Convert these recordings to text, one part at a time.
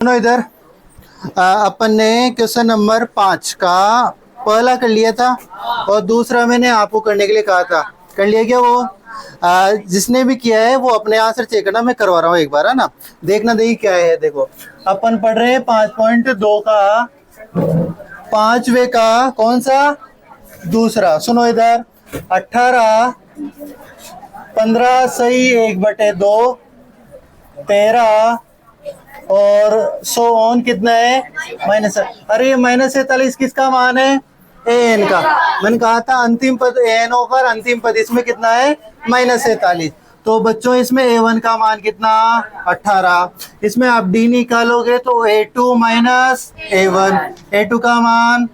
सुनो इधर। अपन ने क्वेश्चन नंबर 5 का पहला कर लिया था और दूसरा मैंने आपको करने के लिए कहा था। कर लिया क्या वो? जिसने भी किया है वो अपने आंसर चेक करना, मैं करवा रहा हूँ एक बार, है ना। देखना देखिए क्या है। देखो अपन पढ़ रहे हैं 5.2 का पांचवे का कौन सा दूसरा। सुनो इधर। 18 15 सही 1/2 13 और सो ऑन कितना है माइनस। अरे ये -43 किसका मान है? ए एन का। मैंने कहा था अंतिम पद ए एन होकर अंतिम पद इसमें कितना है -43। तो बच्चों इसमें A1 का मान कितना 18। इसमें आप डी निकालोगे तो A2 माइनस A1। A2 का मान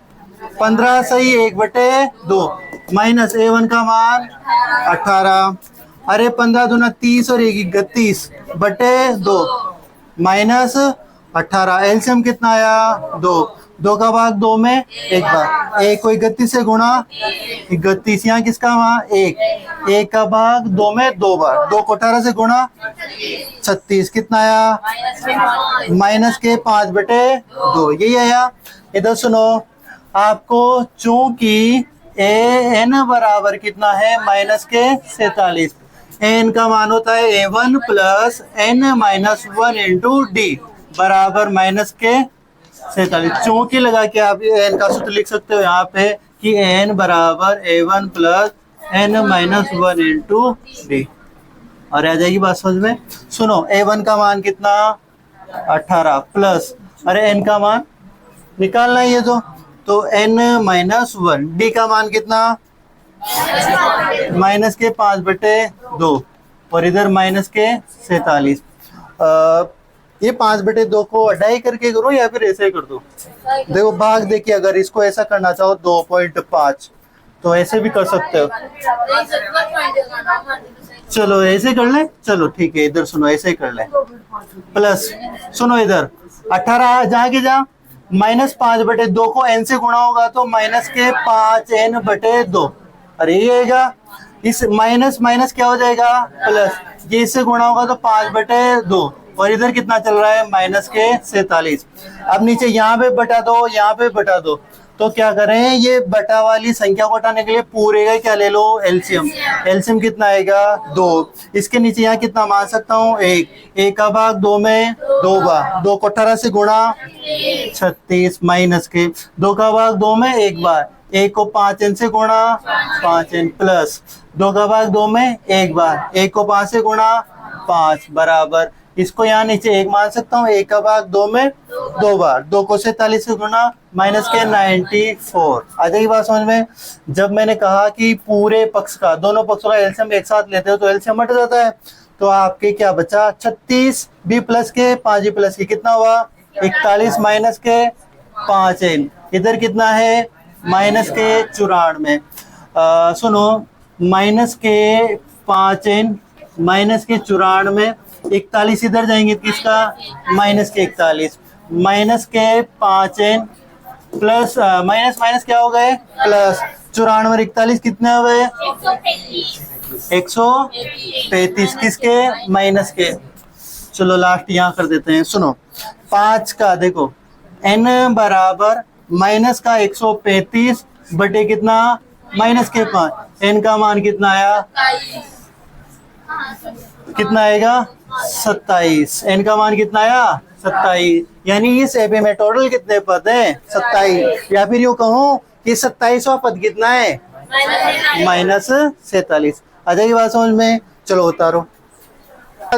15 सही 1/2 माइनस A1 का मान 18। अरे 15 दूना 30 और 1 31/2 माइनस 18। एलसीएम कितना आया 2। 2 का भाग 2 में एक बार। एक को 31 से गुणा 31। यहाँ किसका वहाँ 1। 1 का भाग 2 में 2 बार। 2 को 18 से गुणा 36। कितना आया माइनस के 5/2। यही आया। इधर सुनो। आपको चूंकि ए एन बराबर कितना है -47। एन का मान होता है A1 plus n -1 into D बराबर -47। चूंकि लगा के आप एन का सूत्र लिख सकते हो यहाँ पे कि n बराबर A1 plus n -1 into D. और आ जाएगी बात समझ में। सुनो A1 का मान कितना 18 प्लस अरे n का मान निकालना है ये तो n -1। डी का मान कितना माइनस के 5/2 और इधर माइनस के 47। ये 5/2 को अढ़ाई करके करो या फिर ऐसे कर दो। देखो भाग देखिए, अगर इसको ऐसा करना चाहो 2.5 तो ऐसे भी कर सकते हो। चलो ऐसे कर ले। चलो ठीक है। इधर सुनो ऐसे ही कर ले। प्लस सुनो इधर 18 जहाँ के जहाँ -5/2 को n से गुणा होगा तो माइनस के 5n/2। अरे ये आएगा। इस माइनस माइनस क्या हो जाएगा प्लस। ये इससे गुणा होगा तो 5/2 और इधर कितना चल रहा है माइनस के 47। अब नीचे यहाँ पे बटा दो, यहाँ पे बटा दो। तो क्या करें, ये बटा वाली संख्या को हटाने के लिए पूरे का क्या ले लो एलसीएम। एलसीएम कितना आएगा 2। इसके नीचे यहाँ कितना मान सकता हूँ 1। 1 का भाग 2 में 2 बार। 2 को 18 से गुणा 36 माइनस के 2 का भाग 2 में एक बार। 1 को 5n से गुणा 5n प्लस 2 का भाग 2 में एक बार। 1 को 5 से गुणा 5 बराबर। इसको यहाँ नीचे 1 मान सकता हूँ। 1 का भाग 2 में 2 बार। 2 को 47 से गुणा माइनस के 94। आ जाएगी बात समझ में। जब मैंने कहा कि पूरे पक्ष का दोनों पक्षों का एलसीएम एक साथ लेते हो तो एलसीएम हट जाता है। तो आपके क्या बचा 36 बी प्लस के 5 प्लस के कितना हुआ 41 माइनस के 5n। इधर कितना है माइनस के 94। सुनो माइनस के 5n माइनस के 94। 41 इधर जाएंगे किसका माइनस के 41 माइनस के 5n प्लस माइनस माइनस क्या हो गए प्लस 94 और 41 कितने हो गए 135 किसके माइनस के। चलो लास्ट यहाँ कर देते हैं। सुनो 5 का देखो n बराबर माइनस का 135 बटे कितना माइनस के 5। n का मान कितना आया कितना आएगा 27। n का मान कितना आया 27। यानी इस एपी में टोटल कितने पद हैं 27। या फिर यूं कहूं कि 27वां पद कितना है -47। आ जाएगी बात समझ में। चलो उतारो।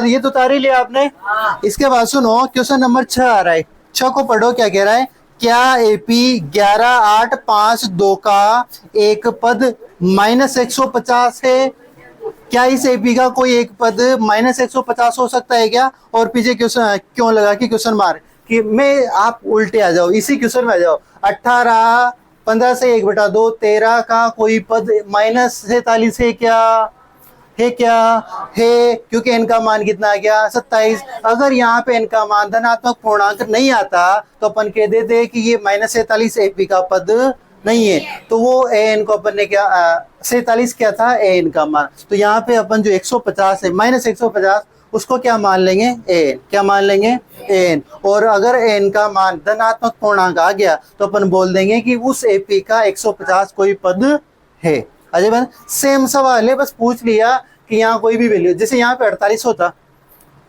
ये तो उतार ही लिया आपने। इसके बाद सुनो क्वेश्चन नंबर 6 आ रहा है। 6 को पढ़ो क्या कह रहा है। क्या एपी 11,852 का एक पद -150 है। क्या इस एपी का कोई एक पद -150 हो सकता है क्या। और पीछे क्वेश्चन क्यों लगा कि क्वेश्चन मार्क कि मैं आप उल्टे आ जाओ, इसी क्वेश्चन में आ जाओ। 18 15 से 1/2 13 का कोई पद -47 है क्या है क्योंकि n का मान कितना आ गया 27। अगर यहाँ पे n का मान धनात्मक पूर्णांक नहीं आता तो अपन कह देते कि ये -47 एपी का पद नहीं है। तो वो an को अपन ने क्या 47 क्या था an का मान। तो यहाँ पे अपन जो 150 है -150 उसको क्या मान लेंगे, एन। क्या मान लेंगे, एन। और अगर एन का मान धनात्मक पूर्णांक आ गया तो अपन बोल देंगे कि उस एपी का 150 कोई पद है। अजय भाई सेम सवाल है, बस पूछ लिया कि यहाँ कोई भी वैल्यू, जैसे यहाँ पे 48 होता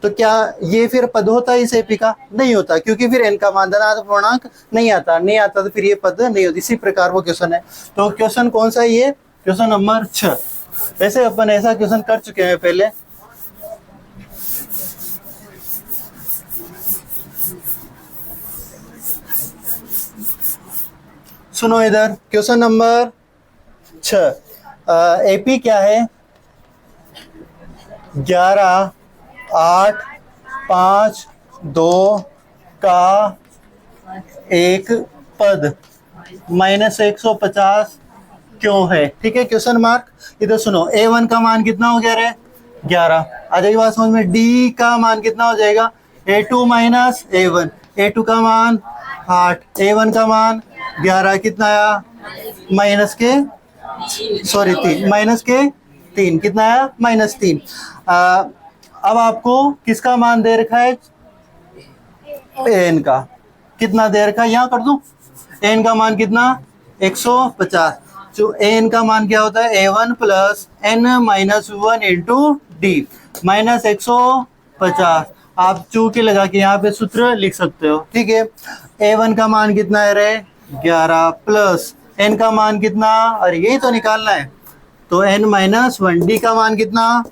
तो क्या ये फिर पद होता है इस एपी का, नहीं होता, क्योंकि फिर एन का मान धनात्मक पूर्णांक नहीं आता तो फिर ये पद नहीं होती। इसी प्रकार वो क्वेश्चन है। तो क्वेश्चन कौन सा है ये, क्वेश्चन नंबर 6। वैसे अपन ऐसा क्वेश्चन कर चुके हैं पहले। सुनो इधर, क्वेश्चन नंबर 6। एपी क्या है, 11, 8, 5, 2 का एक पद माइनस 150 क्यों है। ठीक है, क्वेश्चन मार्क। इधर सुनो, A1 का मान कितना हो गया रे, 11। आ जाएगी बात समझ में। D का मान कितना हो जाएगा, A2 माइनस A1। A2 का मान 8, A1 का मान 11, कितना आया, माइनस के, सॉरी 3, माइनस के 3, कितना आया, -3। अब आपको किसका मान दे रखा है, एन का। कितना दे रखा है, यहाँ कर दूं, एन का मान कितना, 150। जो एन का मान क्या होता है, A1 plus n minus 1 into d, minus 150। आप चूके लगा के यहाँ पे सूत्र लिख सकते हो। ठीक है, A1 का मान कितना है रे, 11 प्लस एन का मान कितना, और यही तो निकालना है, तो n माइनस 1, डी का मान कितना,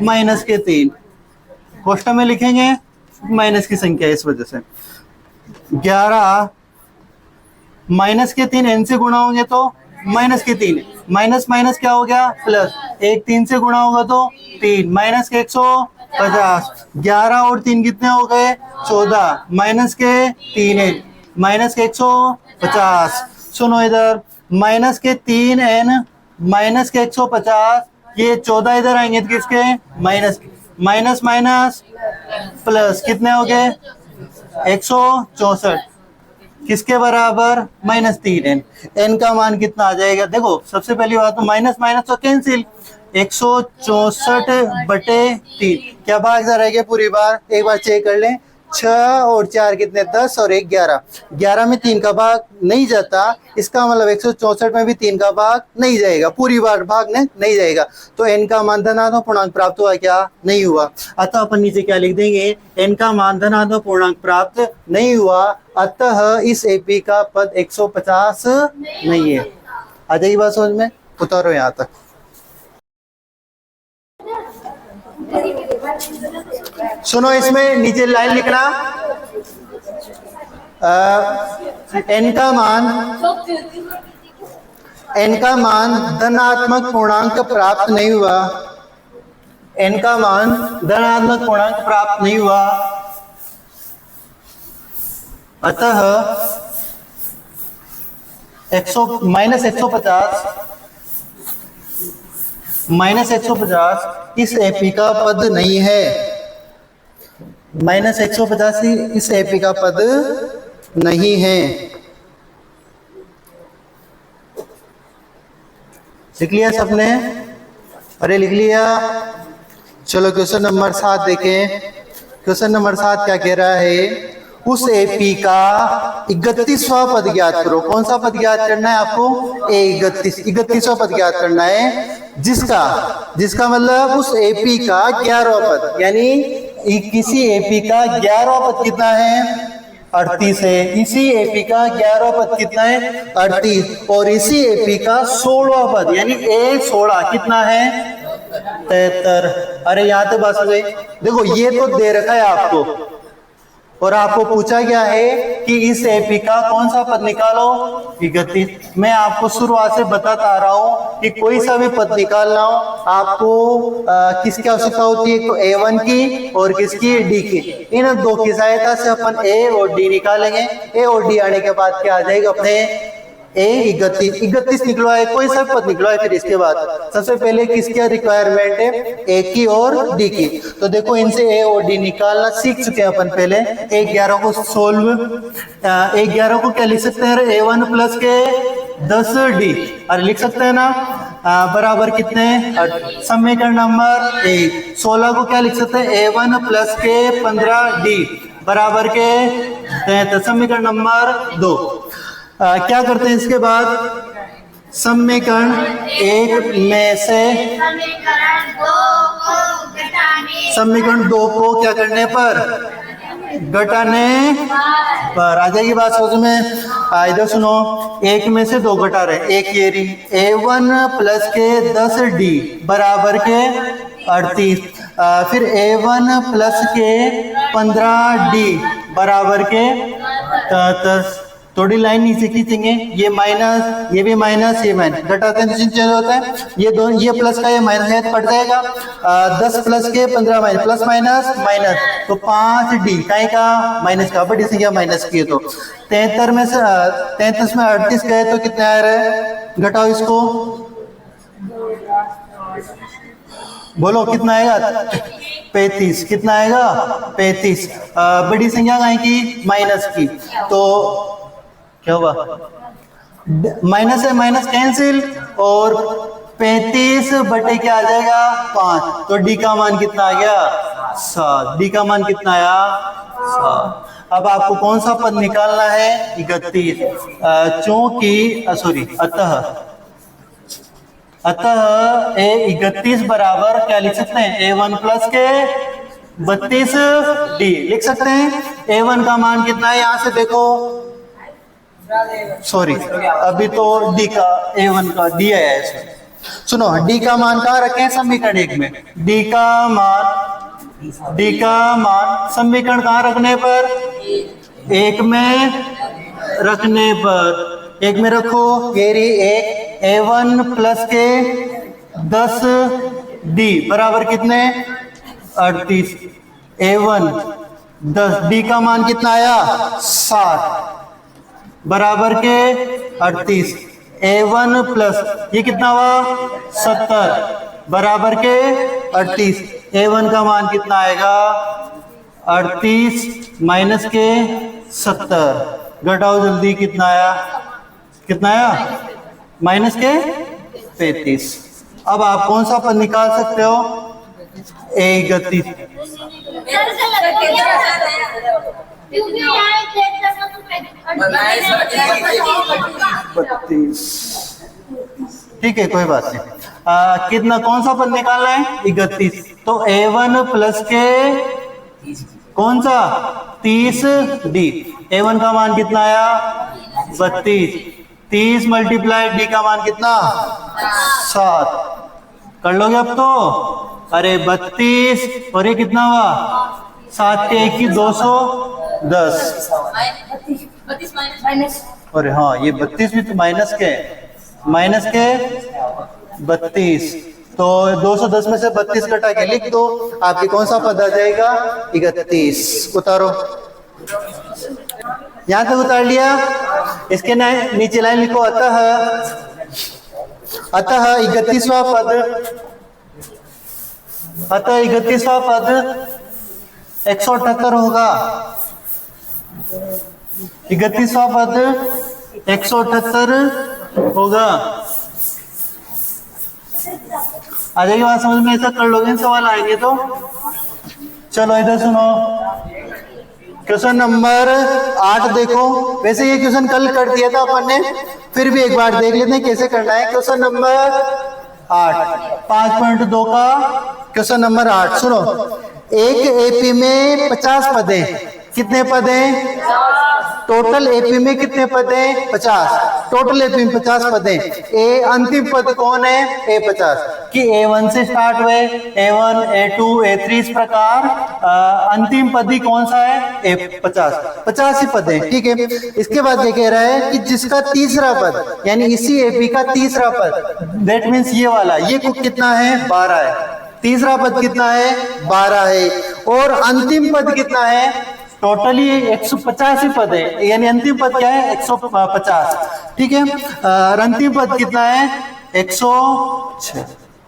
माइनस के 3। कोष्टक में लिखेंगे, माइनस की संख्या इस वजह से। 11 माइनस के 3 n से गुणा होंगे तो माइनस के 3, माइनस माइनस क्या हो गया, प्लस, 1 3 से गुणा होगा तो 3, माइनस के 150। 11 और 3 कितने हो गए, 14, माइनस के 3n, माइनस के 150। सुनो इधर, माइनस के 3n माइनस के 150, ये 14 इधर आएंगे तो किसके, माइनस, माइनस माइनस प्लस, कितने हो गए, 164, किसके बराबर, -3n। n का मान कितना आ जाएगा, देखो सबसे पहली बात तो माइनस माइनस तो कैंसिल, 164/3, क्या भाग जा रहेगा पूरी बार, एक बार चेक कर लें। 6 और 4 कितने, 10 और 1 11, 11 में 3 का भाग नहीं जाता, इसका मतलब 164 में भी 3 का भाग नहीं जाएगा, पूरी बार भाग नहीं जाएगा, तो n का मान धनात्मक पूर्णांक प्राप्त हुआ क्या, नहीं हुआ। अतः अपन नीचे क्या लिख देंगे, n का मान धनात्मक पूर्णांक प्राप्त नहीं हुआ, अतः इस एपी का पद 150 नहीं है। आ जाएगी बात समझ में, उतारो यहाँ तक। सुनो, इसमें नीचे लाइन लिखना, n का मान धनात्मक पूर्णांक प्राप्त नहीं हुआ, n का मान धनात्मक पूर्णांक प्राप्त नहीं हुआ, अतः -150 इस एपी का पद नहीं है, -150 इस एपी का पद नहीं है। लिख लिया सबने, अरे लिख लिया। चलो क्वेश्चन नंबर 7 देखें। क्वेश्चन नंबर 7 क्या कह रहा है, उस एपी का 31वां पद ज्ञात करो। कौन सा पद ज्ञात करना है आपको, 31वां पद ज्ञात करना है, जिसका मतलब उस एपी का 11वां पद, यानी किसी एपी का 11वां पद कितना है, 38 है। इसी एपी का 11वां पद कितना है, 38, और इसी एपी का 16वां पद यानी A16 कितना है, 73। अरे यहाँ तो बस हो गई। देखो ये तो दे रखा है आपको, और आपको पूछा गया है कि इस एपी का कौन सा पद निकालो, 31। मैं आपको शुरुआत से बताता आ रहा हूं कि कोई सा भी पद निकालना हो आपको किसकी आवश्यकता होती है, तो A1 की और किसकी, D की। इन दो की सहायता से अपन A और D निकालेंगे। A और D आने के बाद क्या आ जाएगा अपने, A 31 निकलवाए, कोई सा पद निकलवाए। फिर इसके बाद सबसे पहले किसकी रिक्वायरमेंट है, A की और D की। तो देखो इनसे A और D निकालना सीख चुके हैं अपन पहले। 11 को सोल्व, 11 को क्या लिख सकते हैं, A1 प्लस के 10D, अरे लिख सकते हैं ना। बराबर कितने, समीकरण नंबर 1। 16 को क्या लिख सकते हैं, A1 प्लस के 15D बराबर के 33। समीकरण नंबर 2। क्या करते हैं इसके बाद, समीकरण 1 में से समीकरण 2 को क्या करने पर, घटाने पर। आ जाएगी बात समझ में। इधर सुनो, 1 में से 2 घटा रहे, एक ये रही, A1 प्लस के 10D बराबर के 38। फिर A1 प्लस के 15D बराबर के 33। थोड़ी लाइन नीचे खींचेंगे, ये माइनस, ये भी माइनस, ये माइनस, घटाते हैं तो चेंज होता है, ये दोनों, ये प्लस का ये माइनस है, पड़ जाएगा। 10 प्लस के 15 माइनस, प्लस माइनस माइनस, तो 5D काहे का, माइनस का, बड़ी संख्या माइनस की है तो 73 में से 33 में 38 गए तो कितने आ रहे हैं, घटाओ इसको, बोलो कितना आएगा, 35। कितना आएगा, 35। बड़ी संख्या काहे की, माइनस की, तो क्या हुआ, माइनस है माइनस कैंसिल, और 35 बटे क्या आ जाएगा, 5। तो डी का मान कितना आ गया, 7। डी का मान कितना आया, 7। अब आपको कौन सा पद निकालना है, 31। चूंकि सॉरी अतः A31 बराबर क्या लिख सकते हैं, A1 प्लस के 32D लिख सकते हैं। A1 का मान कितना है, यहां से देखो, सॉरी अभी तो डी का, A1 का डी आया है इसमें। सुनो, डी का मान कहाँ रखें, समीकरण 1 में। डी का मान समीकरण कहाँ रखने पर, 1 में रखने पर, 1 में रखो, ये रही 1, A1 प्लस के 10D बराबर कितने, 38। A1 10, D का मान कितना आया, 7 बराबर के 38। A1 प्लस ये कितना हुआ, 70 बराबर के 38। A1 का मान कितना आएगा, 38 माइनस के 70, घटाओ जल्दी, कितना आया, कितना आया, माइनस के 35। अब आप कौन सा पद निकाल सकते हो, A31। ठीक है, कोई बात नहीं। कितना, कौन सा पद निकालना है, 31। तो A1 प्लस के कौन सा, 30D। A1 का मान कितना आया, 32। 30 मल्टीप्लाई D का मान कितना, 7। कर लोगे अब तो, अरे 32 और ये कितना हुआ, 7 के 1 की 210। अरे हाँ, ये 32 भी तो माइनस के 32। तो 210 में से 32 घटा के लिख दो, आपके कौन सा पद आ जाएगा, 31। उतारो, यहां तक उतार लिया। इसके नीचे लाइन लिखो, अतः 31वां पद 178 होगा। 31वां पद 178 होगा। आ जाएगी बात समझ में, ऐसा कर लोगे, सवाल आएंगे तो। चलो इधर सुनो, क्वेश्चन नंबर 8 देखो। वैसे ये क्वेश्चन कल कर दिया था अपन ने, फिर भी एक बार देख लेते हैं कैसे करना है। क्वेश्चन नंबर 8 5.2 का क्वेश्चन नंबर 8 सुनो। एक एपी में 50 पद हैं। कितने पद हैं? टोटल एपी में कितने पद हैं? 50। टोटल एपी में 50 पद हैं। ए अंतिम पद कौन है? A50 कि A1 से स्टार्ट हुए, A1 A2 A3 इस प्रकार अंतिम पद ही कौन सा है? A50। 50 ही पद हैं, ठीक है। इसके बाद ये कह रहा है कि जिसका तीसरा पद यानी इसी एपी का तीसरा पद, दैट मीन्स ये वाला, ये कितना है? 12 है। तीसरा पद कितना है? 12 है। और अंतिम पद कितना है? टोटली 150 ही पद है, यानी अंतिम पद क्या है? 150, ठीक है। और अंतिम पद कितना है? 106।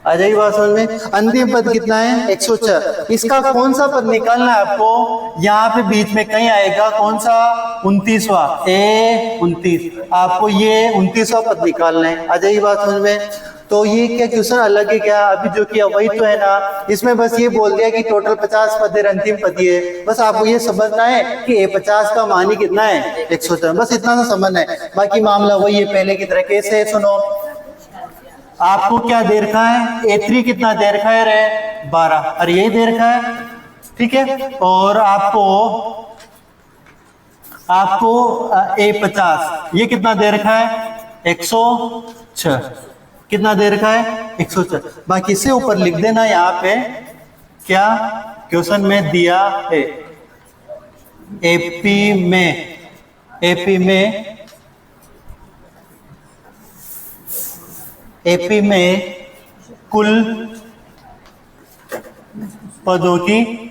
आ जाएगी बात समझ में। अंतिम पद कितना है? 106। इसका कौन सा पद निकालना है आपको? यहाँ पे बीच में कहीं आएगा, कौन सा? 29वां, A29। आपको ये 29वां पद निकालना है। आ जाएगी बात समझ में। तो ये क्या क्वेश्चन अलग है क्या? अभी जो किया वही तो है ना, इसमें बस ये बोल दिया कि टोटल 50 पद है, अंतिम पद ये है। बस आपको ये समझना है कि A50 का मान ही कितना है, 104, बस इतना सा समझना है। बाकी मामला वही है पहले की तरह। कैसे है सुनो, आपको क्या दे रखा है, A3 कितना दे रखा है रे, 12, और यही दे रखा है, ठीक है। और आपको A50 ये कितना दे रखा है, 106, कितना दे रखा है, 106। बाकी इससे ऊपर लिख देना यहाँ पे क्या क्वेश्चन में दिया है। एपी में कुल पदों की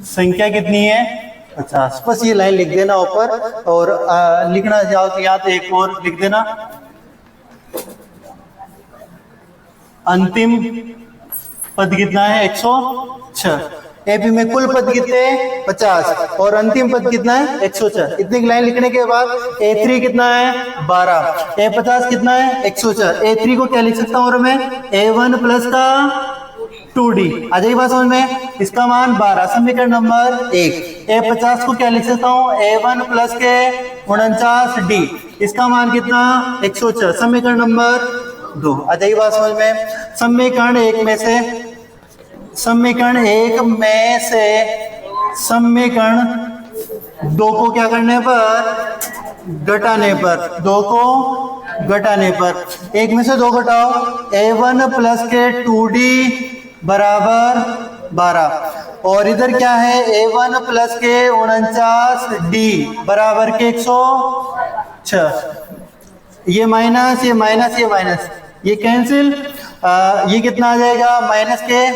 संख्या कितनी है, 50। बस ये लाइन लिख देना ऊपर। और लिखना चाहो तो यहाँ तो एक और लिख देना, अंतिम पद कितना है, 106। एपी में कुल पद कितने हैं, 50, और अंतिम पद कितना है, 106। इतनी लाइन लिखने के बाद A3 कितना है, 12, A50 कितना है, 106। A3 को क्या लिख सकता हूँ मैं, A1 प्लस का 2D। आ जाइए बात समझ में, इसका मान 12, समीकरण नंबर 1। A50 को क्या लिख सकता हूँ, A1 प्लस के 49D, इसका मान कितना, 106, समीकरण नंबर 2। आ जाइए बात समझ में, समीकरण 1 में से समीकरण 2 को क्या करने पर, घटाने पर, 2 को घटाने पर, 1 में से 2 घटाओ, A1 प्लस के 2D बराबर 12, और इधर क्या है, A1 प्लस के 49D बराबर के 106। ये माइनस, ये माइनस, ये माइनस, ये कैंसिल, ये कितना आ जाएगा, माइनस के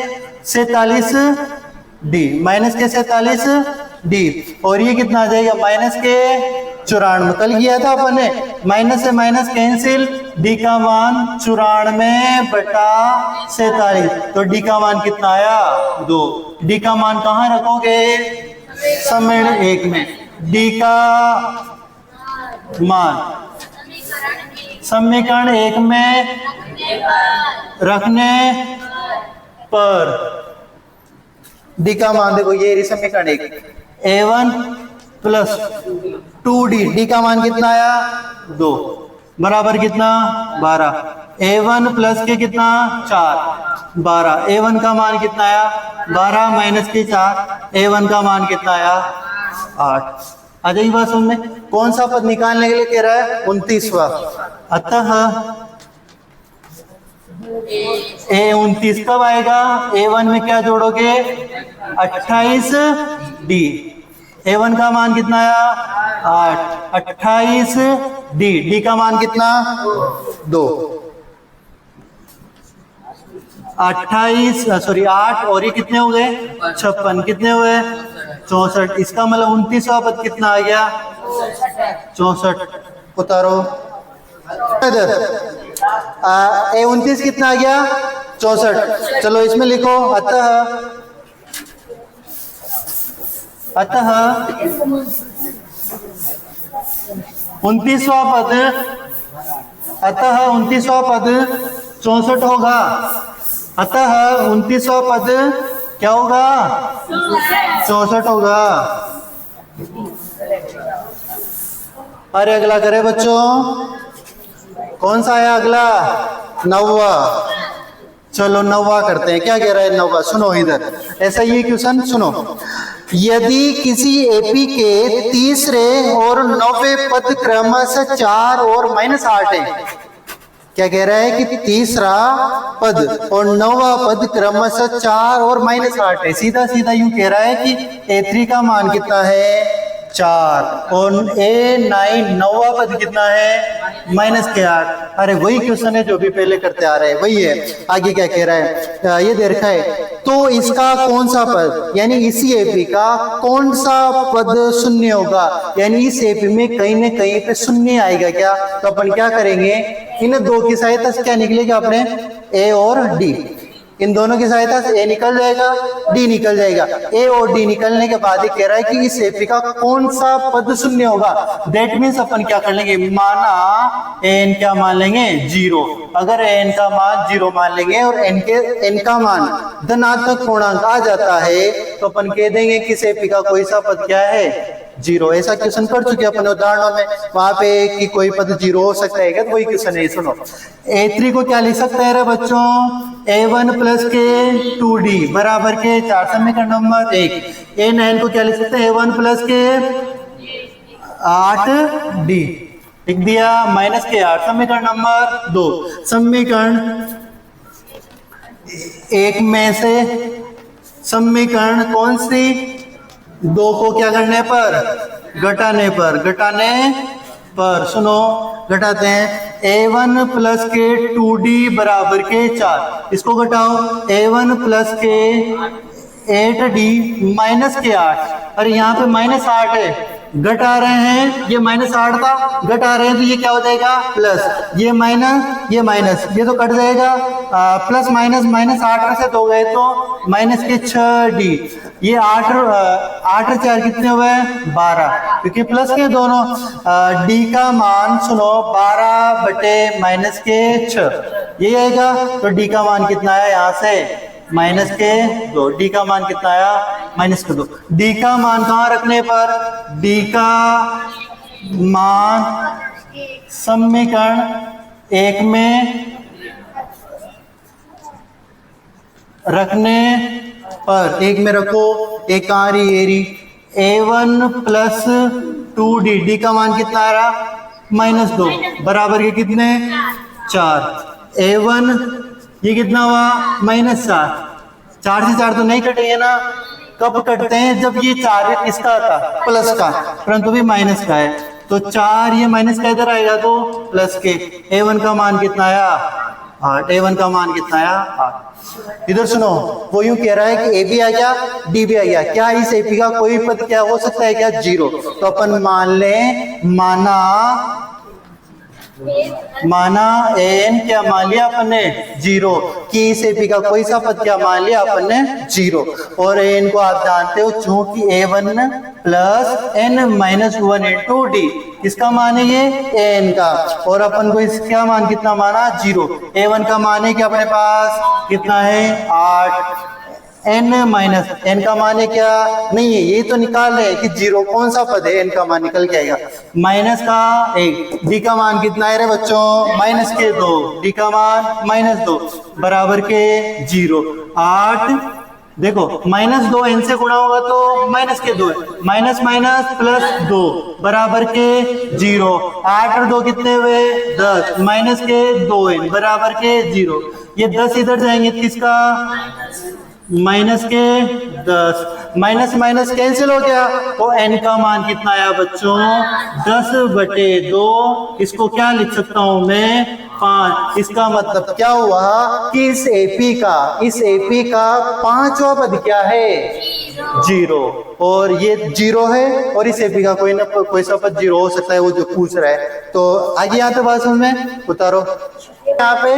47D, माइनस के 47D, और ये कितना आ जाएगा, माइनस के 94। कल किया था अपन ने, माइनस से माइनस कैंसिल, D का मान 94/47, तो D का मान कितना आया, 2। D का मान कहाँ रखोगे, समीकरण 1 में। D का मान समीकरण 1 में रखने पर D का मान देखो, ये रही समीकरण 1, A1 प्लस 2D, D का मान कितना आया, 2, बराबर कितना, 12, A1 प्लस के कितना, 4, 12, A1 का मान कितना आया, 12 माइनस के 4, A1 का मान कितना आया, 8। आ जाइए बात समझ में, कौन सा पद निकालने के लिए कह रहा है, 29वां। अतः A29 कब आएगा, A1 में क्या जोड़ोगे, 28D, A1 का मान कितना आया, 8, 28D, D का मान कितना, 2, 8 और ये कितने हो गए, 56, कितने हुए, 64। इसका मतलब 29वां पद कितना आ गया, 64। उतारो इधर, A29 कितना आ गया, 64। चलो इसमें लिखो, अतः 29वां पद, अतः 29वां पद 64 होगा। अतः 29वां पद क्या होगा, 64 होगा। अरे अगला करे बच्चों, कौन सा है अगला, 9वां। चलो 9वां करते हैं, क्या कह रहा है 9वां, सुनो इधर, ऐसा ये क्वेश्चन सुनो। यदि किसी एपी के तीसरे और 9वें पद क्रमशः 4 और -8 है, क्या कह रहा है कि तीसरा पद और 9वां पद क्रमशः 4 और -8 है। सीधा सीधा यूं कह रहा है कि A3 का मान कितना है, 4, और A9 9वां पद कितना है, -8। अरे वही क्वेश्चन है जो भी पहले करते आ रहे हैं, वही है। आगे क्या कह रहा है, ये दे रखा है, तो इसका कौन सा पद, यानी इसी एपी का कौन सा पद शून्य होगा, यानी इस एपी में कहीं न कहीं पे शून्य आएगा क्या। तो अपन क्या करेंगे, इन दो की सहायता से क्या निकलेगा अपने, A और D। इन दोनों की सहायता से ए निकल जाएगा, डी निकल जाएगा। ए और डी निकलने के बाद ये कह रहा है कि इस एपी का कौन सा पद शून्य होगा। दैट मीन्स अपन क्या कर लेंगे, माना एन क्या मान लेंगे, 0। अगर एन का मान 0 मान लेंगे और एन का मान धनात्मक पूर्णांक आ जाता है तो अपन कह देंगे कि इस एपी का कोई सा पद क्या है, 0। ऐसा क्वेश्चन कर चुके अपन उदाहरणों में, वहां पे कि कोई पद 0 हो सकता है क्या, तो वही क्वेश्चन है। सुनो, A3 को क्या लिख सकते हैं रे बच्चों, A1 प्लस के 2D बराबर के 4 समीकरण नंबर 1। A9 को क्या लिख सकते हैं, A1 प्लस के 8D लिख दिया, माइनस के 8 समीकरण नंबर 2। समीकरण 1 में से समीकरण कौन सी, 2 को क्या करने पर, घटाने पर सुनो घटाते हैं। A1 प्लस के 2D बराबर के 4, इसको घटाओ, A1 प्लस के 8D माइनस के 8, अरे यहाँ पे -8 है, घटा रहे हैं, ये -8 था, घटा रहे हैं तो ये क्या हो जाएगा, प्लस, ये माइनस, ये तो कट जाएगा, प्लस माइनस, -8 से 2 गए तो माइनस के 6D, ये 8 और 4 कितने हुए, 12, क्योंकि प्लस के दोनों। डी का मान सुनो 12 बटे माइनस के 6, ये आएगा, तो डी का मान कितना आया यहाँ से, माइनस के 2। डी का मान कितना आया, माइनस के 2। डी का मान कहाँ रखने पर, डी का मान समीकरण 1 में रखने पर, 1 में रखो, एक कहाँ रही, एरी A1 प्लस 2D, डी का मान कितना आ रहा, -2 बराबर के कितने, 4। A1 ये कितना हुआ, -4, 4 से 4 तो नहीं कटेगा ना, कब कटते हैं, जब ये 4 इसका था, प्लस का, परंतु भी माइनस का है, तो 4 ये माइनस का इधर आएगा तो प्लस के। A1 का मान कितना आया, 8। A1 का मान कितना आया, 8। इधर सुनो, वो यूं कह रहा है कि ए भी आ गया, डी भी आ गया, क्या इस एपी का कोई पद क्या हो सकता है क्या, 0। तो अपन मान लें, माना एन क्या मान लिया अपन ने, 0, कि इस एपी का कोई सा पद क्या मान लिया अपन ने, 0। और एन को आप जानते हो, चूंकि A1 plus n minus 1 into D, इसका मान है ये एन का, और अपन को इसका मान कितना माना, 0। A1 का मान है कि अपने पास कितना है, 8, n माइनस n का मान है क्या, नहीं है, ये तो निकाल रहे हैं कि 0 कौन सा पद है, n का मान निकल के आएगा, माइनस का 1। डी का मान कितना है रे बच्चों, माइनस के 2, डी का मान -2 बराबर के 0। 8 देखो, -2 n से गुणा होगा तो माइनस के 2, माइनस प्लस 2 बराबर के 0। 8 और 2 कितने हुए, 10, माइनस के 2n बराबर के 0। ये 10 इधर जाएंगे, किसका, माइनस के 10, माइनस कैंसिल हो गया, तो n का मान कितना आया बच्चों, 10 बटे 2, इसको क्या लिख सकता हूं मैं, 5। इसका मतलब क्या हुआ कि इस एपी का 5वां पद क्या है, 0, और ये 0 है, और इस एपी का कोई सा पद 0 हो सकता है, वो जो पूछ रहा है। तो आगे यहाँ पे बात समझ में उतारो, यहाँ पे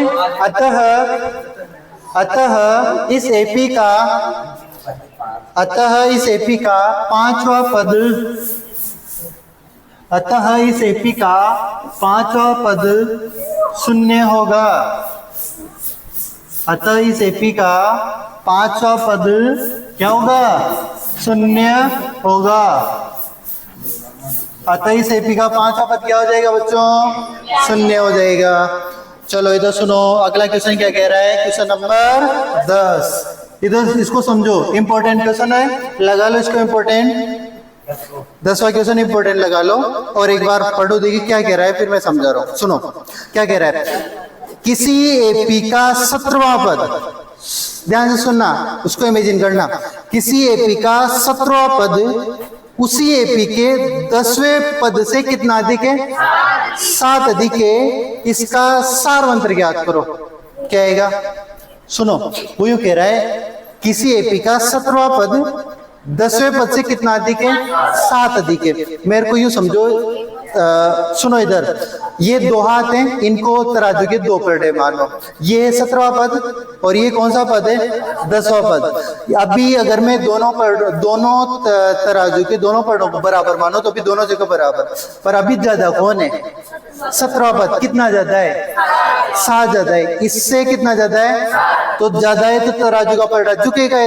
अतः इस एपी का 5वां पद, शून्य होगा। अतः इस एपी का 5वां पद क्या होगा, शून्य होगा। अतः इस एपी का 5वां पद क्या हो जाएगा बच्चों, शून्य हो जाएगा। चलो इधर सुनो, अगला क्वेश्चन क्या कह रहा है, क्वेश्चन नंबर 10। इधर इसको समझो, इंपॉर्टेंट क्वेश्चन है, लगा लो इसको इंपॉर्टेंट, 10वां क्वेश्चन इंपॉर्टेंट लगा लो, और एक बार पढ़ो, देखिए क्या कह रहा है, फिर मैं समझा रहा हूँ। सुनो क्या कह रहा है, किसी एपी का 17वां पद, ध्यान से सुनना, उसको इमेजिन करना, किसी एपी का 17वां पद उसी एपी के 10वें पद से कितना अधिक है, 7 अधिक है। इसका सारवंत्र ज्ञात करो, क्या आएगा, सुनो, वो यूं कह रहा है, किसी एपी का 17वां पद 10वें पद से कितना अधिक है, 7 अधिक है। मेरे को यूं समझो, सुनो इधर, ये दो हाथ हैं, इनको तराजू के दो पलड़े मानो, ये 17वां पद और ये कौन सा पद है, 10वां पद। अभी अगर मैं दोनों तराजू के दोनों पलड़ों को बराबर मानो तो अभी दोनों जगह बराबर, पर अभी ज्यादा कौन है, 17वां पद। कितना ज्यादा है, 7 ज्यादा है। इससे कितना ज्यादा है, तो ज्यादा है, तो तराजू का पलड़ा झुकेगा,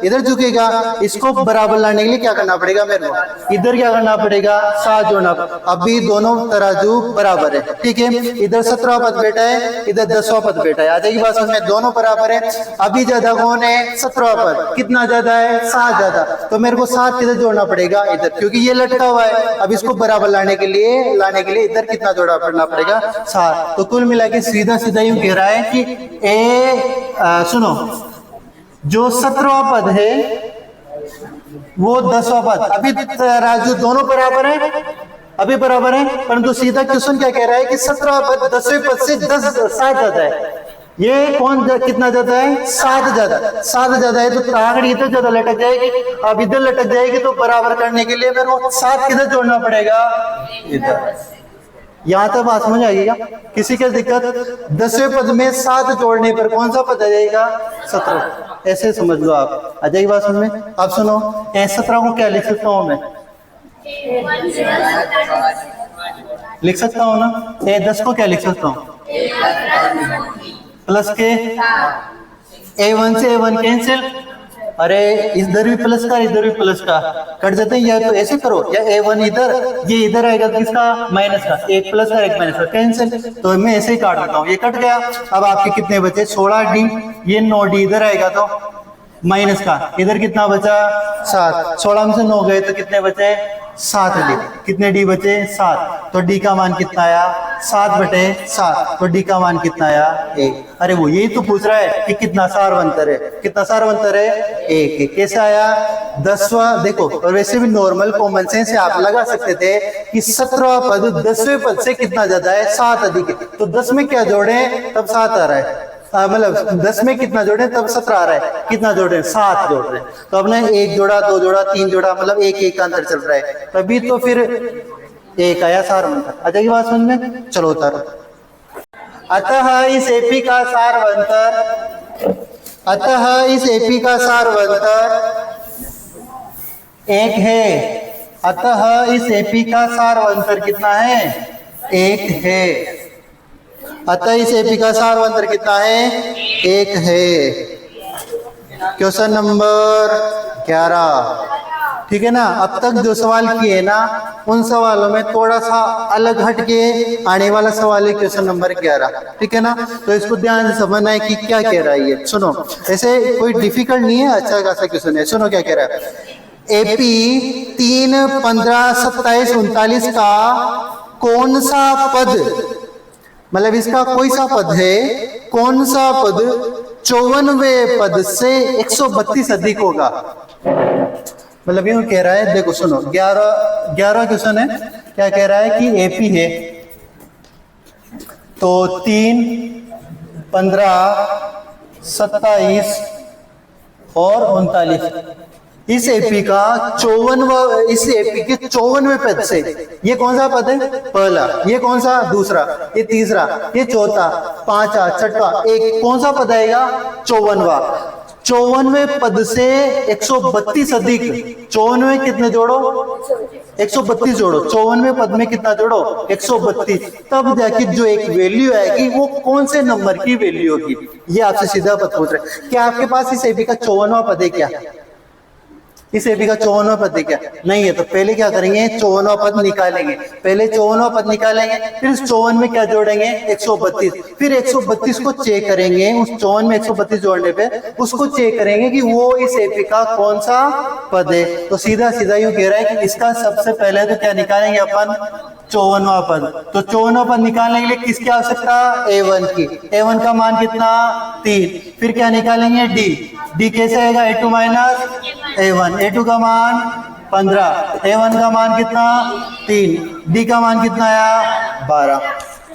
इधर झुकेगा। इसको बराबर लाने के लिए क्या करना पड़ेगा मेरे को, इधर क्या करना पड़ेगा, 7 जोड़ना। अभी दोनों तराजू बराबर है, ठीक है। इधर 17वां पद बैठा है, इधर 10वां पद बैठा है। आ जाएगी बात समझ में, दोनों बराबर है। अभी ज्यादा कौन है, 17वां पद। कितना ज्यादा है, 7 ज्यादा। तो मेरे को 7 किधर जोड़ना पड़ेगा, इधर, क्योंकि ये लटका हुआ है। अब इसको बराबर लाने के लिए इधर कितना जोड़ा पड़ना पड़ेगा, 7। तो कुल मिला के सीधा सीधा यूं कह रहा है कि सुनो, जो 17वां पद है वो 10वां पद, अभी राजू दोनों बराबर है, अभी बराबर है, परंतु सीधा क्वेश्चन क्या कह रहा है कि 17वां पद 10वें पद से 7 ज्यादा है। ये कितना ज्यादा है, 7 ज्यादा। 7 ज्यादा है तो तागड़ी इधर ज्यादा लटक जाएगी। अब इधर लटक जाएगी तो बराबर करने के लिए मेरे को 7 किधर जोड़ना पड़ेगा, इधर। यहां तक बात समझ आएगी क्या, किसी की दिक्कत। 10वें पद में 7 जोड़ने पर कौन सा पद आ जाएगा, 17। ऐसे समझ लो आप, आ जाएगी बात समझ में। अब सुनो, 17 को क्या लिख सकता हूं मैं, लिख सकता हूं ना। 10 को क्या लिख सकता हूं, प्लस के A1 से A1 कैंसिल। अरे इधर भी प्लस का, इधर भी प्लस का, कट जाते हैं। या तो ऐसे करो, या A1 इधर, ये इधर आएगा किसका, माइनस का, एक प्लस का एक माइनस का, कैंसिल। तो मैं ऐसे ही काट देता हूँ, ये कट गया। अब आपके कितने बचे, 16D, ये 9D इधर आएगा तो माइनस का, इधर कितना बचा, 7। 16 में से 9 गए तो कितने बचे, 7D। कितने D बचे, 7। तो D का मान कितना आया, 7/7। तो D का मान कितना आया, 1। अरे वो यही तो पूछ रहा है कि कितना सारवंतर है, कितना सारवंतर है, 1 है। कैसे आया, 10वां। देखो, और वैसे भी नॉर्मल कॉमन सेंस से आप लगा सकते थे कि 17वां पद 10वें पद से कितना ज्यादा है, 7 अधिक है। तो 10 में क्या जोड़े तब 7 आ रहा है, मतलब 10 में कितना जोड़े तब 17 आ रहा है। कितना जोड़े, 7 जोड़ रहे हैं। तो हमने 1 जोड़ा, 2 जोड़ा, 3 जोड़ा, मतलब 1 का अंतर चल रहा है, तभी तो फिर 1 आया सारवंतर। आ जाएगी बात समझ में, चलो उतारो। अतः इस एपी का सारवंतर, अतः इस एपी का सारवंतर 1 है। अतः इस एपी का सारवंतर कितना है, 1 है। अतः इस एपी का सारवंतर कितना है, 1 है। क्वेश्चन नंबर 11, ठीक है ना। अब तक जो सवाल किए ना, उन सवालों में थोड़ा सा अलग हटके आने वाला सवाल है क्वेश्चन नंबर 11, ठीक है ना। तो इसको ध्यान से समझना है कि क्या कह रहा है ये। सुनो, ऐसे कोई डिफिकल्ट नहीं है, अच्छा खासा क्वेश्चन है। सुनो क्या कह रहा है, एपी 3, 15, 27, 39 का कौन सा पद, मतलब इसका कोई सा पद है, कौन सा पद 54वें पद से 132 अधिक होगा। मतलब यूं कह रहा है, देखो सुनो, 11 क्वेश्चन है। क्या कह रहा है कि एपी है, तो 3, 15, 27 और 39, इस एपी का 54, इस एपी के 54वें पद से, ये कौन सा पद है, पहला, ये कौन सा, दूसरा, ये तीसरा, ये चौथा, पांचवा, छठवा, एक कौन सा पद आएगा, 54वां। 54वें पद से 132 अधिक, 54वें कितने जोड़ो, 132 जोड़ो, 54वें पद में कितना जोड़ो, 132, तब जाके जो एक वैल्यू आएगी वो कौन से नंबर की वैल्यू होगी। ये आपसे सीधा पद पूछ रहे हैं। क्या आपके पास इस एपी का 54वां पद है क्या, इस एपी का 54वां पद है क्या, नहीं है। तो पहले क्या करेंगे, 54वां पद निकालेंगे, पहले 54वां पद निकालेंगे, फिर इस 54 में क्या जोड़ेंगे, 132, फिर 132 को चेक करेंगे, उस 54 में 132 जोड़ने पे उसको चेक करेंगे कि वो इस एपी का कौन सा पद है। तो सीधा सीधा यूं कह रहा है कि इसका सबसे पहले तो क्या निकालेंगे अपन, 54वां पद। तो 54वां पद निकालने के लिए किसकी आवश्यकता, A1 की। A1 का मान कितना, 3। फिर क्या निकालेंगे, D कैसे आएगा, A2 माइनस A1, A2 का मान 15, A1 का मान कितना, 3, D का मान कितना आया, 12।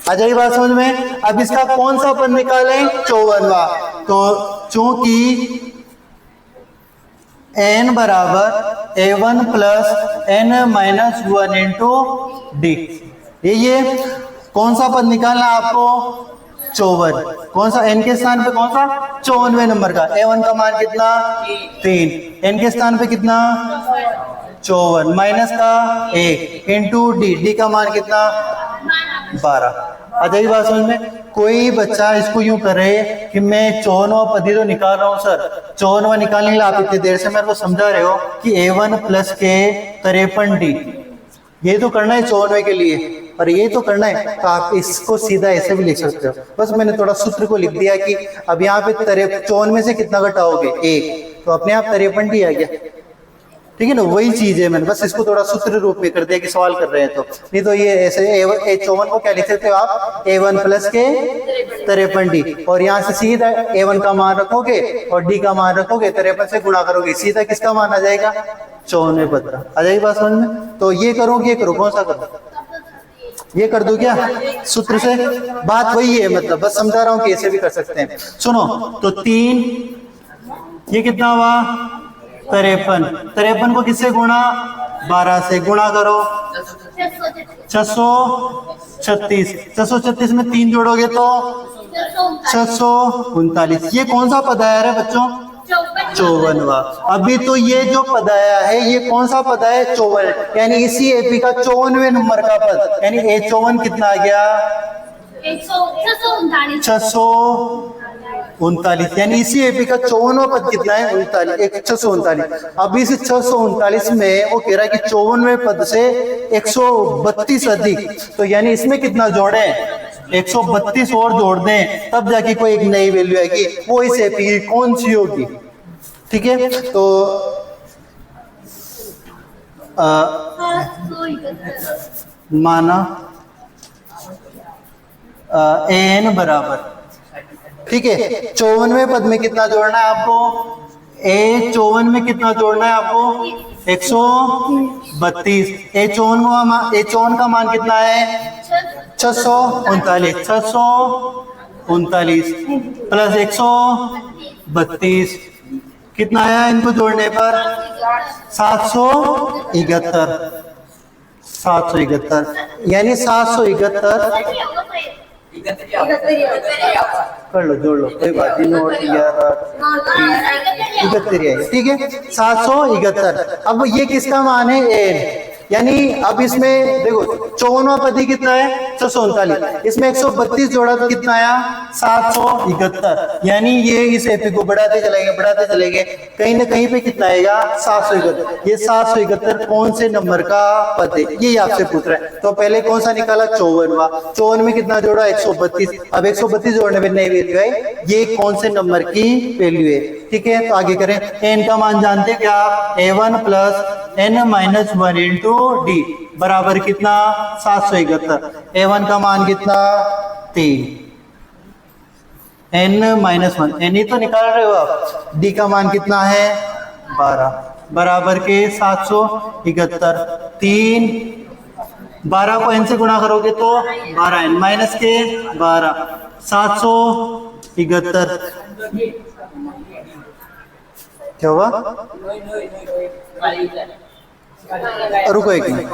आ जाएगी बात समझ में। अब इसका कौन सा पद निकालें, 54वां। तो चूंकि n बराबर a1 plus n minus 1 into D. ये कौन सा पद निकालना है आपको? 54। कौन सा? n के स्थान पे कौन सा? 54वें नंबर का। a1 का मान कितना? 3। n के स्थान पे कितना? 54 माइनस का 1 इंटू डी। डी का मान कितना? 12। आ जाइए बात समझ में। कोई बच्चा इसको यूं करे कि मैं 54वां पद ही तो निकाल रहा हूँ सर, 54वां निकालने के लिए आप इतनी देर से मेरे को समझा रहे हो कि a1 प्लस के 53d, ये तो करना है 54वें के लिए और ये तो करना है, तो आप इसको सीधा ऐसे भी लिख सकते हो। बस मैंने थोड़ा सूत्र को लिख दिया कि अब यहाँ पे 54 में से कितना घटाओगे? 1, तो अपने आप 53d आ गया। ठीक है ना, वही चीज है, मैंने बस इसको थोड़ा सूत्र रूप में कर दिया कि सवाल कर रहे हैं तो। नहीं तो ये ऐसे 54 को क्या लिख सकते हो आप? a1 प्लस के 53d, और यहाँ से सीधा a1 का मान रखोगे और d का मान रखोगे, 53 से गुणा करोगे, सीधा किसका मान आ जाएगा? 54वें पद का। आ जाएगी बात समझ में। तो ये करो कि ये करो, कौन सा करो? ये कर दो क्या सूत्र से? बात वही है, मतलब बस समझा रहा हूँ कि ऐसे भी कर सकते हैं। सुनो तो 3, ये कितना हुआ? 53। 53 को किससे गुणा? 12 से गुणा करो, 636। 636 में 3 जोड़ोगे तो 639। ये कौन सा पद आया है बच्चों? 54वां। अभी तो ये जो पद आया है ये कौन सा पद है? 54, यानी इसी एपी का 54वें नंबर का पद, यानी a54 कितना आ गया? 639, यानी इसी एपी का 54वां पद कितना है? 639। अब इस 639 में वो कह रहा है कि 54वें पद से 132 अधिक, तो यानी इसमें कितना जोड़े? 132 और जोड़ दें, तब जाके कोई एक नई वैल्यू आएगी, वो इस एपी की कौन सी होगी? ठीक है, तो माना an बराबर, ठीक है, 54वें पद में कितना जोड़ना है आपको? a54 में कितना जोड़ना है आपको? 132। a54 का मान कितना है? 639। 639 प्लस 132 कितना आया इनको जोड़ने पर? 771। 771, यानी 771 कर लो, जोड़ लो, कोई बात नहीं। नोट 71, ठीक है, 771। अब ये किसका मान है? एन, यानी अब इसमें देखो 54वां पद ही कितना है? 639, इसमें 132 जोड़ा तो कितना आया? 771, यानी ये इस एपी को बढ़ाते चलेंगे, कहीं ना कहीं पे कितना आएगा? 771। ये 771 कौन से नंबर का पद है, ये आपसे पूछ रहा है। तो पहले कौन सा निकाला? 54वां। 54 में कितना जोड़ा? 132। अब 132 जोड़ने में नई वैल्यू है, ये कौन से नंबर की वैल्यू है? ठीक है, तो आगे करें। एन का मान जानते हैं क्या आप? a1 plus n minus 1 into D बराबर कितना? 771। a1 का मान कितना? 3, n माइनस 1, n ही तो निकाल रहे हो आप। d का मान कितना है? 12 बराबर के 771। 3, 12 को n से गुणा करोगे तो 12n माइनस के 12, 771। क्या हुआ? रुको एक मिनट,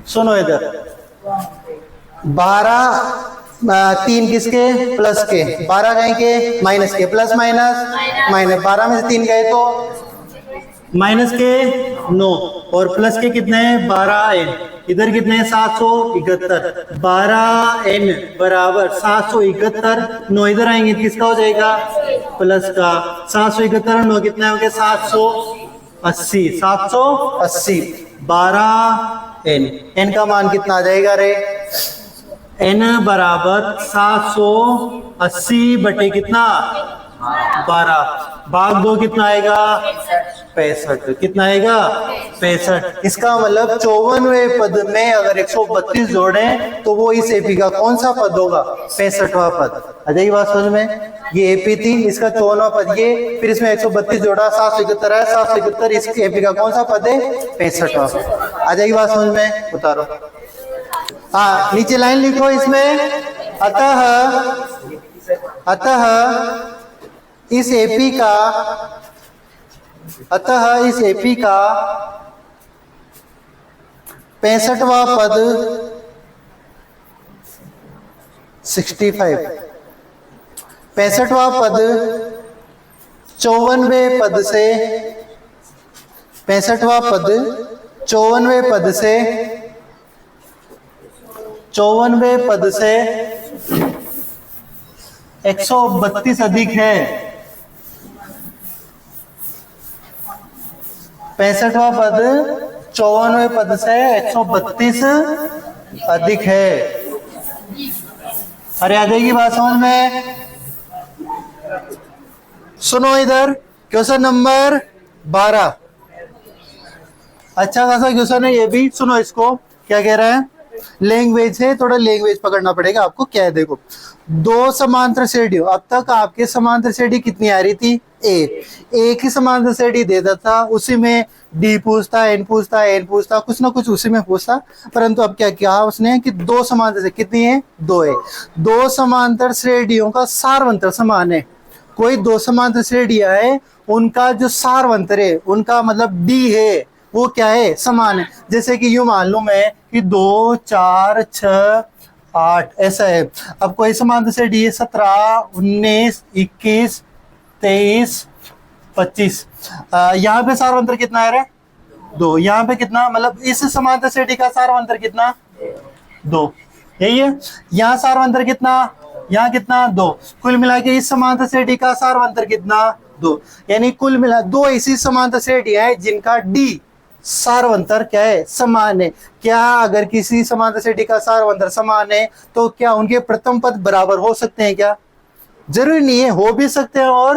सुनो इधर। 12, 3 किसके? प्लस के। 12 गए के? माइनस के। प्लस माइनस माइनस, 12 में से 3 गए तो माइनस के 9 और प्लस के कितने हैं? 12n। इधर कितने हैं? 771। 12n बराबर 771, 9 इधर आएंगे किसका हो जाएगा? प्लस का। 771 और 9 कितने होंगे? 780। 780 12n, n का मान कितना आ जाएगा रे? n बराबर 780 बटे कितना? 12 भाग 2 कितना आएगा? 65। कितना आएगा? 65। इसका मतलब 54वें पद में अगर 132 जोड़े तो वो इस एपी का कौन सा पद होगा? 65वां पद। आ जाएगी बात समझ में। ये एपी थी, इसका 54वां पद ये, फिर इसमें 132 जोड़ा, 771 है। 771 इस एपी का कौन सा पद है? 65वां पद। आ जाएगी बात समझ में। उतारो, हाँ नीचे लाइन लिखो इसमें। अतः इस एपी का, अतः इस एपी का 65वां पद 65, 65वां पद 54वें पद से, 65वां पद 54वें पद से, 54वें पद से 132 अधिक है। 65वां पद 54वें पद से 132 अधिक है। अरे आ जाएगी बात समझ में? सुनो इधर, क्वेश्चन नंबर 12, अच्छा खासा क्वेश्चन है ये भी, सुनो इसको क्या कह रहा है। लैंग्वेज है, थोड़ा लैंग्वेज पकड़ना पड़ेगा आपको। क्या है देखो, दो समांतर श्रेणियों, अब तक आपके समांतर श्रेणी कितनी आ रही थी? एक ही समांतर श्रेणी देता था, उसी में डी पूछता, एन पूछता, एन पूछता, कुछ ना कुछ उसी में पूछता। परंतु अब क्या किया उसने कि दो समांतर से, कितनी है? दो है। दो समांतर श्रेणियों का सारवंतर समान है। कोई दो समांतर श्रेणियां है, उनका जो सारवंतर है, उनका मतलब डी है, वो क्या है? समान है। जैसे कि यूं मान लूं मैं कि 2 4 6 8 ऐसा है। अब कोई समांतर श्रेणी है 17 19 21 23 25, यहाँ पे सारवंतर कितना है रे? 2। यहाँ पे कितना, मतलब इस समांतर श्रेणी का सारवंतर कितना? 2, यही है। यहाँ सारवंतर कितना? यहाँ कितना? 2। कुल मिला के इस समांतर श्रेणी का सारवंतर कितना? 2। यानी कुल मिला 2 ऐसी समांतर श्रेणियां हैं जिनका डी सारवंतर क्या है? समान है। क्या अगर किसी समांतर श्रेणी का सारवंतर समान है तो क्या उनके प्रथम पद बराबर हो सकते हैं? क्या जरूरी नहीं है, हो भी सकते हैं और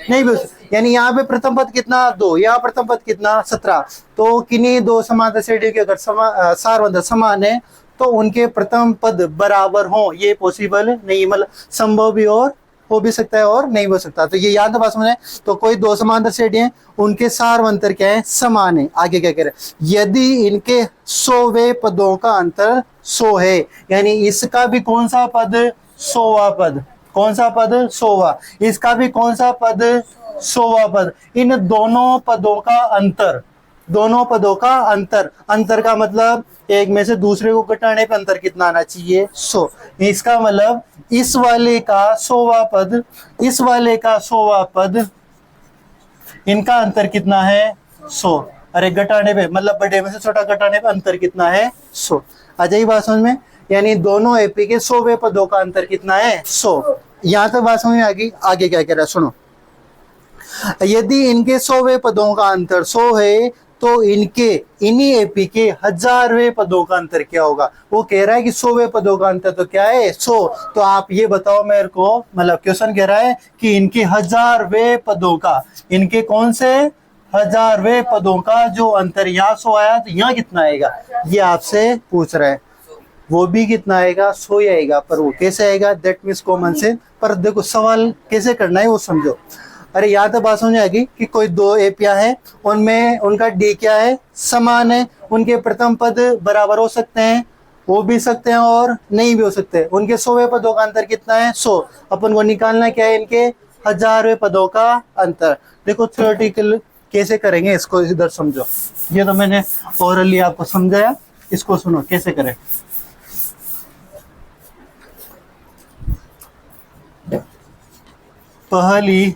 नहीं भी हो सकते। यानी यहाँ पे प्रथम पद कितना? 2, यहाँ प्रथम पद कितना? 17। तो किन्हीं दो समांतर श्रेणी के अगर सारवंतर समान है तो उनके प्रथम पद बराबर हो, ये पॉसिबल नहीं, मतलब संभव भी और हो भी सकता है और नहीं हो सकता। तो ये याद बात समझ है। तो कोई दो समांतर श्रेणी है, उनके सारवंतर क्या है? समान है। आगे क्या कह रहे हैं, यदि इनके 100वें पदों का अंतर 100 है, यानी इसका भी कौन सा पद? 100वां पद। कौन सा पद? 100वां। इसका भी कौन सा पद? 100वां पद। इन दोनों पदों का अंतर, दोनों पदों का अंतर, अंतर का मतलब एक में से दूसरे को घटाने पे अंतर कितना आना चाहिए? 100। इसका मतलब इस वाले का 100वां पद, इस वाले का 100वां पद, इनका अंतर कितना है? 100। अरे घटाने पे मतलब बड़े में से छोटा घटाने पे अंतर कितना है? 100। आ जाइए बात समझ में। यानी दोनों एपी के 100वें पदों का अंतर कितना है? 100। यहां तक बात समझ में आ गई। आगे क्या कह रहा है सुनो, यदि इनके 100वें पदों का अंतर 100 है तो इनके इन्हीं एपी के 1000वें पदों का अंतर क्या होगा? वो कह रहा है कि 100वें पदों का अंतर तो क्या है? 100। तो आप ये बताओ मेरे को, मतलब क्वेश्चन कह रहा है कि इनके 1000वें पदों का, इनके कौन से 1000वें पदों का जो अंतर यहाँ 100 आया तो यहाँ कितना आएगा? ये आपसे पूछ रहा है। वो भी कितना आएगा? 100 ही आएगा। पर वो कैसे आएगा? That means common sense. पर देखो सवाल कैसे करना है वो समझो। अरे यहाँ तो बात समझ आएगी कि कोई दो एपियां हैं, उनमें उनका डी क्या है? समान है। उनके प्रथम पद बराबर हो सकते हैं, हो भी सकते हैं और नहीं भी हो सकते। उनके 100वें पदों का अंतर कितना है? 100। अपन को निकालना क्या है? इनके 1000वें पदों का अंतर। देखो थ्योरेटिकल कैसे करेंगे इसको, इधर समझो। ये तो मैंने ओरली आपको समझाया, इसको सुनो कैसे करें। पहली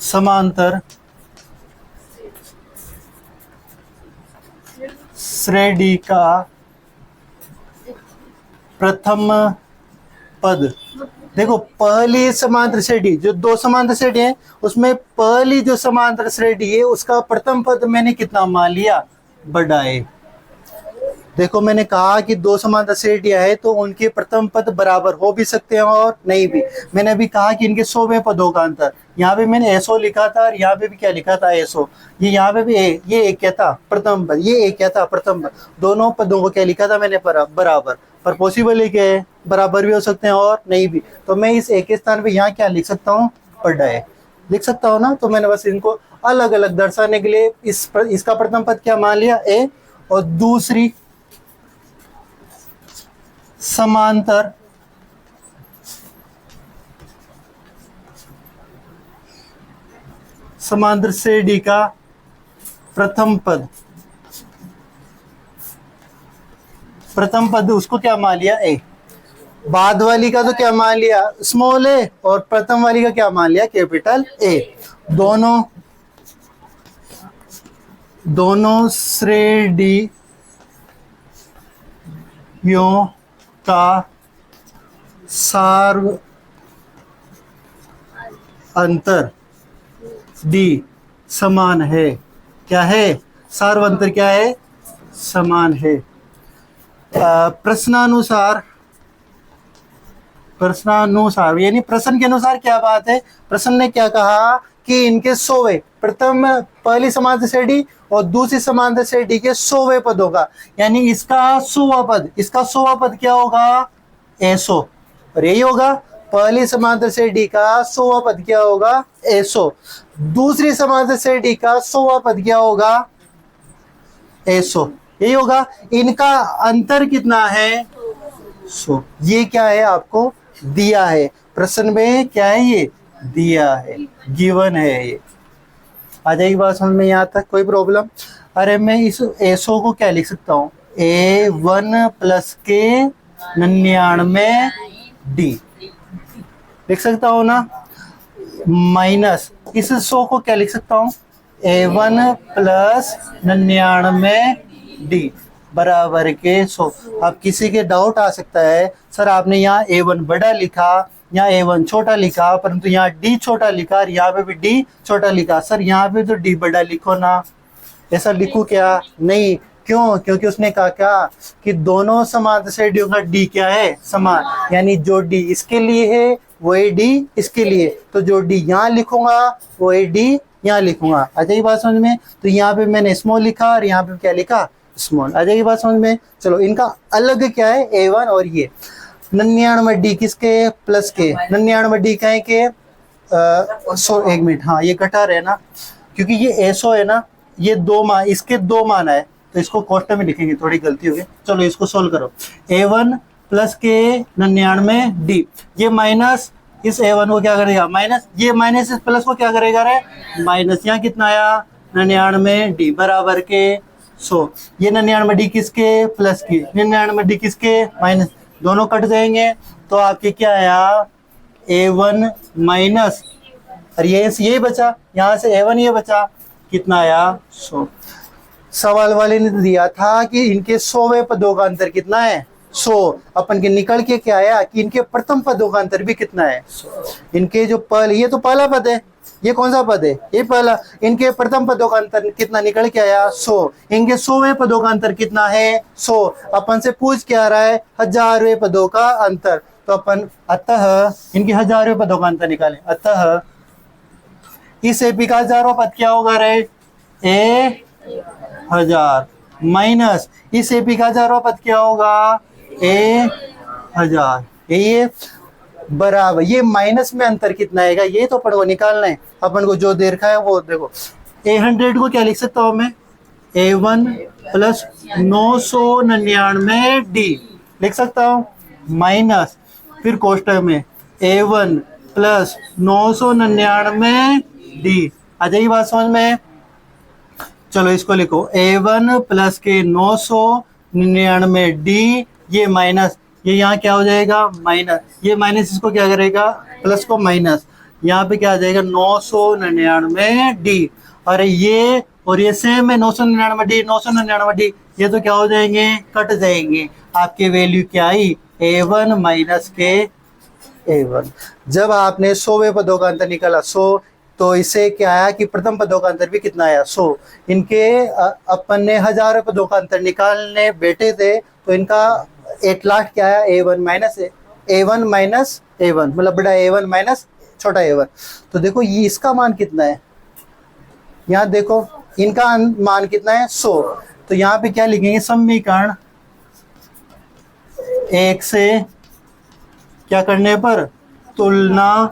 समांतर श्रेणी का प्रथम पद। देखो पहली समांतर श्रेणी, जो दो समांतर श्रेणी है उसमें पहली जो समांतर श्रेणी है उसका प्रथम पद मैंने कितना मान लिया? बड़ा है। देखो मैंने कहा कि दो समांतर श्रेणियां है तो उनके प्रथम पद बराबर हो भी सकते हैं और नहीं भी। मैंने अभी कहा कि इनके 100वें पदों का अंतर, यहाँ पे मैंने एसओ लिखा था और यहाँ पे भी क्या लिखा था? एसओ। ये यहाँ पे भी ये एक क्या था? प्रथम पद। ये एक क्या था? प्रथम पद। दोनों पदों को क्या लिखा था मैंने? बराबर। पर पॉसिबल है क्या है? बराबर भी हो सकते हैं और नहीं भी। तो मैं इस एक के स्थान पे यहाँ क्या लिख सकता हूँ? बड़ा है लिख सकता हूँ ना। तो मैंने बस इनको अलग अलग दर्शाने के लिए इसका प्रथम पद क्या मान लिया? ए, और दूसरी समांतर समांतर से डी का प्रथम पद, प्रथम पद उसको क्या मान लिया ए, बाद वाली का तो क्या मान लिया स्मॉल ए, और प्रथम वाली का क्या मान लिया कैपिटल ए। दोनों श्रेणियों का सार्व अंतर डी समान है। क्या है? सार्व अंतर क्या है? समान है। प्रश्नानुसार यानी प्रश्न के अनुसार क्या बात है? प्रश्न ने क्या कहा कि इनके 100वें, प्रथम पहली समांतर श्रेणी और दूसरी समांतर श्रेणी के 100वें पदों का, यानी इसका 100वां पद, इसका 100वां पद क्या होगा? ए100, और यही होगा पहली समांतर श्रेणी का 100वां पद क्या होगा? ए100। दूसरी समांतर श्रेणी का 100वां पद क्या होगा? ए100, यही होगा। इनका अंतर कितना है? 100। ये क्या है? आपको दिया है प्रश्न में, क्या है? ये दिया है, गिवन है ये। आ जाएगी बात समझ में यहाँ तक? कोई प्रॉब्लम? अरे मैं इस ए100 को क्या लिख सकता हूँ? A1 प्लस के 99 डी लिख सकता हूँ ना, माइनस इस 100 को क्या लिख सकता हूँ? A1 प्लस 99 डी बराबर के 100। अब किसी के डाउट आ सकता है, सर आपने यहाँ A1 बड़ा लिखा, यहाँ A1 छोटा लिखा, परंतु यहाँ D छोटा लिखा और यहाँ पे भी D छोटा लिखा। सर यहाँ पे तो D बड़ा लिखो ना। ऐसा लिखूं क्या? नहीं। क्यों? क्योंकि उसने कहा क्या कि दोनों समांतर श्रेणियों का D क्या है? समान, यानी जो D इसके लिए है वही D इसके लिए, तो जो D यहाँ लिखूंगा वही D यहाँ लिखूंगा। आ जाएगी बात समझ में? तो यहाँ पे मैंने स्मॉल लिखा और यहाँ पे क्या लिखा? स्मॉल। आ जाएगी बात समझ में? चलो, इनका अलग क्या है? A1 और ये 99 डी किसके? प्लस के 99 डी कहें के 100। एक मिनट, हाँ ये कटा रहे ना, क्योंकि ये A100 है ना, ये दो मान, इसके दो मान है, तो इसको कोष्टक में लिखेंगे, थोड़ी गलती हो गई। चलो इसको सोल्व करो। A1 प्लस के 99 डी, ये माइनस इस A1 को क्या करेगा? माइनस, ये माइनस इस प्लस को क्या करेगा? रे माइनस। यहाँ कितना आया? 99 डी बराबर के 100। ये 99 डी किसके? प्लस की। 99 डी किसके? माइनस। दोनों कट जाएंगे तो आपके क्या आया? A1 माइनस, और ये बचा, यहाँ से A1 ये बचा, कितना आया? 100। सवाल वाले ने दिया था कि इनके 100वें पदों का अंतर कितना है? 100। अपन के निकल के क्या आया कि इनके प्रथम पदों का अंतर भी कितना है? 100। इनके जो पहले, ये तो पहला पद है, ये कौन सा पद है? ये पहला। इनके प्रथम पदों का अंतर कितना निकल के आया? 100। इनके 100वें पदों का अंतर कितना है? 100। अपन से पूछ क्या रहा है? 1000वें पदों का अंतर। तो अपन अतः इनके 1000वें पदों का अंतर निकालें। अतः इस एपी का 1000वां पद क्या होगा रे? A1000 माइनस इस एपी का 1000वां पद क्या होगा? A1000। ये बराबर, ये माइनस में अंतर कितना आएगा? ये तो अपन को निकालना है। अपन को जो दे रखा है वो देखो। A100 को क्या लिख सकता हूँ मैं? A1 प्लस 999 डी लिख सकता हूँ, माइनस फिर कोष्टक में A1 प्लस 999 डी। आ जाइए बात समझ में? चलो इसको लिखो। A1 प्लस के 999 डी, ये माइनस, ये यहाँ क्या हो जाएगा? माइनस। ये माइनस इसको क्या करेगा? प्लस को माइनस। यहाँ पे क्या आ जाएगा? 999 डी। और ये सेम है, 999 डी 999 डी, ये तो क्या हो जाएंगे? कट जाएंगे। आपकी वैल्यू क्या आई? A1 माइनस के A1। जब आपने 100वें पदों का अंतर निकाला 100, तो इससे क्या आया कि प्रथम पदों का अंतर भी कितना आया? 100। इनके अपन ने 1000 पदों का अंतर निकालने बैठे थे, तो इनका एट लास्ट क्या आया? A1 minus A1 minus A1, मतलब बड़ा A1 माइनस छोटा A1। तो देखो ये इसका मान कितना है? यहाँ देखो इनका मान कितना है? 100। तो यहाँ पे क्या लिखेंगे? समीकरण 1 से क्या करने पर? तुलना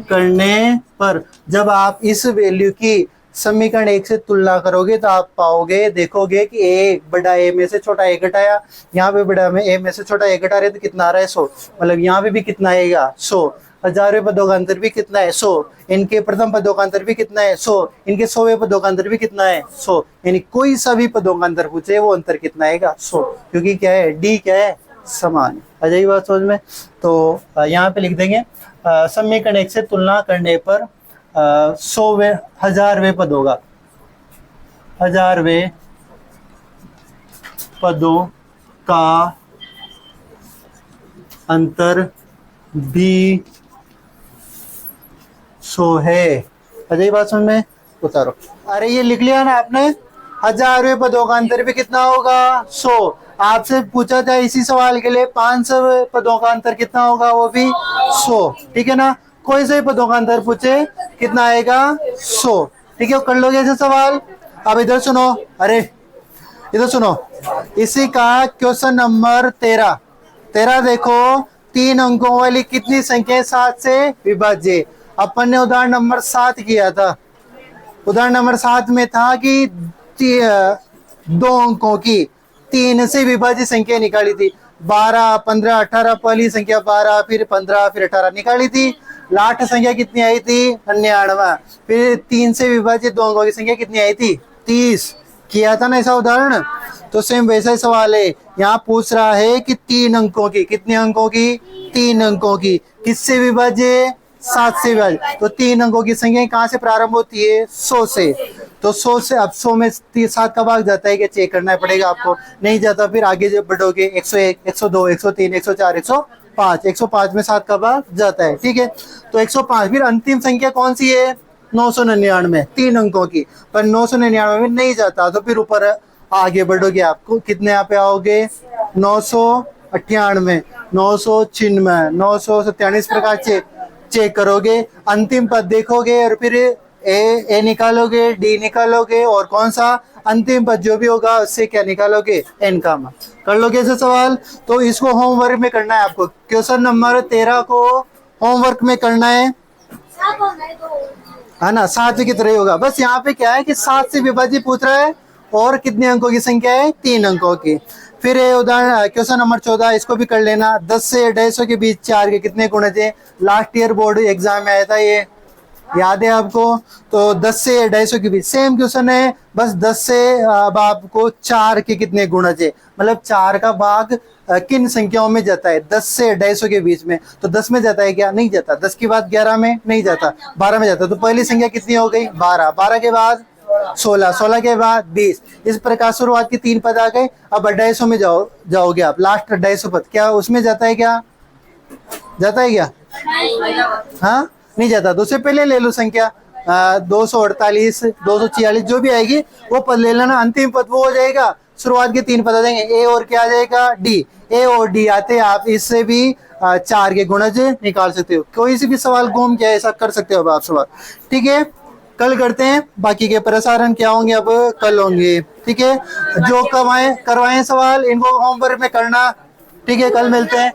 करने पर। जब आप इस वैल्यू की समीकरण 1 से तुलना करोगे तो आप पाओगे, देखोगे कि A बड़ा A में से छोटा A घटाया, यहाँ पे बड़ा में A में से छोटा A घटा रहे तो कितना आ रहा है? 100। मतलब यहाँ पे भी कितना आएगा? 100। 1000वें पदों का अंतर भी कितना है 100, इनके प्रथम पदों का अंतर भी कितना है 100, इनके 100वें पदों का अंतर भी कितना है 100, यानी कोई सा भी पदों का अंतर पूछे वो अंतर कितना आएगा 100, क्योंकि क्या है डी क्या है समान। आ जाएगी बात समझ में। तो यहाँ पे लिख देंगे समीकरण 1 से तुलना करने पर 100वें 1000वें पद होगा, 1000वें पदों का अंतर भी 100 है। अजय बात समझ में, उतारो। अरे ये लिख लिया ना आपने, 1000वें पदों का अंतर भी कितना होगा 100। आपसे पूछा था इसी सवाल के लिए 500वें पदों का अंतर कितना होगा, वो भी 100। ठीक है ना, कोई से पदों का अंतर पूछे कितना आएगा 100। ठीक है, कर लोगे ऐसे सवाल। अब इधर सुनो, अरे इधर सुनो, इसी का क्वेश्चन नंबर 13 देखो, 3 अंकों वाली कितनी संख्या 7 से विभाज्य। अपन ने उदाहरण नंबर 7 किया था, उदाहरण नंबर 7 में था कि 2 अंकों की 3 से विभाज्य संख्या निकाली थी। 12, 15, 18, पहली संख्या 12, फिर 15, फिर 18 निकाली थी। लास्ट संख्या कितनी आई थी 99। फिर 3 से विभाजित 2 अंकों की संख्या कितनी आई थी 30। किया था ना ऐसा उदाहरण। तो सेम वैसा ही सवाल है, यहाँ पूछ रहा है कि 3 अंकों की, कितने अंकों की 3 अंकों की, किससे विभाज्य 7 से विभाज्य। तो 3 अंकों की संख्या कहाँ से प्रारंभ होती है 100 से। तो 100 से, अब 100 में 7 का भाग जाता है क्या, चेक करना पड़ेगा आपको, नहीं जाता फिर आगे जब बढ़ोगे 101, 102, 103, 104, 105, 105 में 7 का भाग जाता है। ठीक है, तो 105। फिर अंतिम संख्या कौन सी है 999, 3 अंकों की, पर 999 में नहीं जाता, तो फिर ऊपर आगे बढ़ोगे आपको कितने यहाँ पे आओगे 998, 996, 997 प्रकार चेक करोगे, अंतिम पद देखोगे और फिर ए निकालोगे, डी निकालोगे और कौन सा अंतिम पद जो भी होगा उससे क्या निकालोगे एन का मान। कर लोगे ऐसे सवाल। तो इसको होमवर्क में करना है आपको, क्वेश्चन नंबर 13 को होमवर्क में करना है ना। 7 की तरह होगा, बस यहाँ पे क्या है कि 7 से विभाजित पूछ रहा है और कितने अंकों की संख्या है 3 अंकों की। फिर उदाहरण क्वेश्चन नंबर 14, इसको भी कर लेना। 10 से 150 के बीच 4 के कितने गुणज है। लास्ट ईयर बोर्ड एग्जाम में आया था, ये याद है आपको। तो 10 से 150 के बीच सेम क्वेश्चन है, बस 10 से अब आपको 4 के कितने गुणज है, मतलब 4 का भाग किन संख्याओं में जाता है 10 से 150 के बीच में। तो 10 में जाता है क्या, नहीं जाता। 10 के बाद 11 में नहीं जाता, 12 में जाता। तो पहली संख्या कितनी हो गई 12, 12 के बाद 16, 16 के बाद 20। इस प्रकार शुरुआत के 3 पद आ गए। अब 150 में जाओगे आप, लास्ट 150 पद क्या उसमें जाता है, क्या जाता है क्या, हाँ नहीं जाता। तो उससे पहले ले लो संख्या 248, 246 जो भी आएगी वो पद ले लेना, अंतिम पद वो हो जाएगा। शुरुआत के 3 पद आ जाएंगे, ए और क्या आ जाएगा डी। ए और डी आते हैं, आप इससे भी 4 के गुणज निकाल सकते हो। कोई से भी सवाल घूम के ऐसा कर सकते हो आप सवाल। ठीक है, कल करते हैं, बाकी के प्रसारण क्या होंगे अब कल होंगे। ठीक है, जो करवाएं सवाल इनको होमवर्क में करना। ठीक है, कल मिलते हैं।